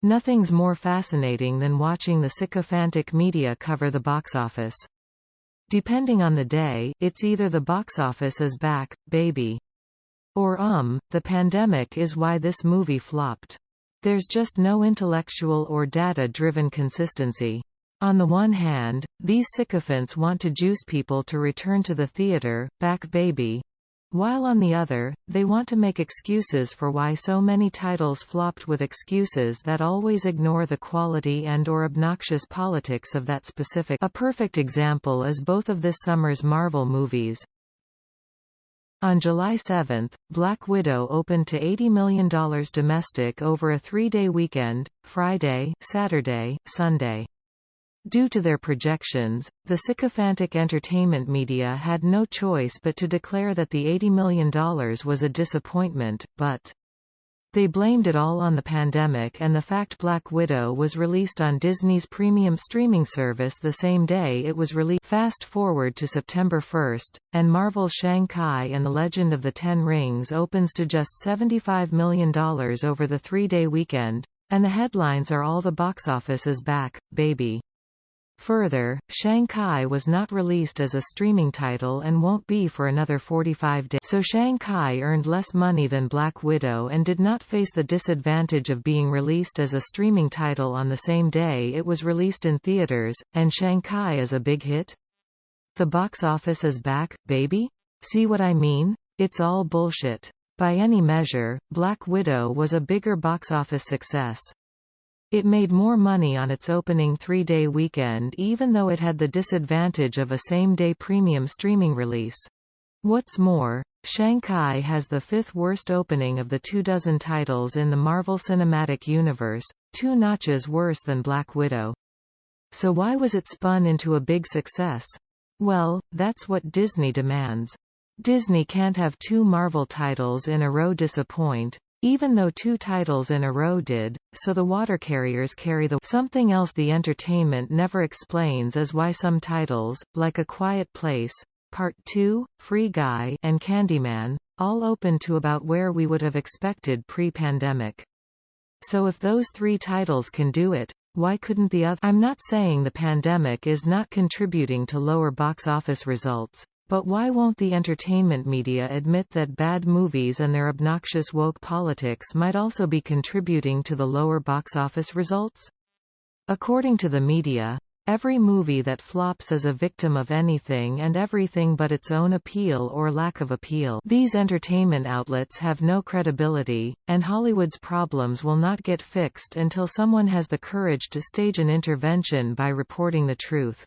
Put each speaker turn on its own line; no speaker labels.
Nothing's more fascinating than watching the sycophantic media cover the box office. Depending on the day, it's either the box office is back, baby, or the pandemic is why this movie flopped. There's just no intellectual or data-driven consistency. On the one hand, these sycophants want to juice people to return to the theater, back baby, while on the other, they want to make excuses for why so many titles flopped with excuses that always ignore the quality and/or obnoxious politics of that specific. A perfect example is both of this summer's Marvel movies. On July 7, Black Widow opened to $80 million domestic over a 3-day weekend, Friday, Saturday, Sunday. Due to their projections, the sycophantic entertainment media had no choice but to declare that the $80 million was a disappointment, but they blamed it all on the pandemic and the fact Black Widow was released on Disney's premium streaming service the same day it was released. Fast forward to September 1, and Marvel's Shang-Chi and the Legend of the Ten Rings opens to just $75 million over the 3-day weekend, and the headlines are all the box office is back, baby. Further, Shang-Chi was not released as a streaming title and won't be for another 45 days. So Shang-Chi earned less money than Black Widow and did not face the disadvantage of being released as a streaming title on the same day it was released in theaters, and Shang-Chi is a big hit? The box office is back, baby? See what I mean? It's all bullshit. By any measure, Black Widow was a bigger box office success. It made more money on its opening 3-day weekend even though it had the disadvantage of a same-day premium streaming release. What's more, Shang-Chi has the 5th worst opening of the 24 titles in the Marvel Cinematic Universe, 2 notches worse than Black Widow. So why was it spun into a big success? Well, that's what Disney demands. Disney can't have 2 Marvel titles in a row disappoint, even though 2 titles in a row did, so the water carriers carry the. Something else the entertainment never explains is why some titles, like A Quiet Place, Part 2, Free Guy, and Candyman, all opened to about where we would have expected pre-pandemic. So if those 3 titles can do it, why couldn't the other? I'm not saying the pandemic is not contributing to lower box office results. But why won't the entertainment media admit that bad movies and their obnoxious woke politics might also be contributing to the lower box office results? According to the media, every movie that flops is a victim of anything and everything but its own appeal or lack of appeal. These entertainment outlets have no credibility, and Hollywood's problems will not get fixed until someone has the courage to stage an intervention by reporting the truth.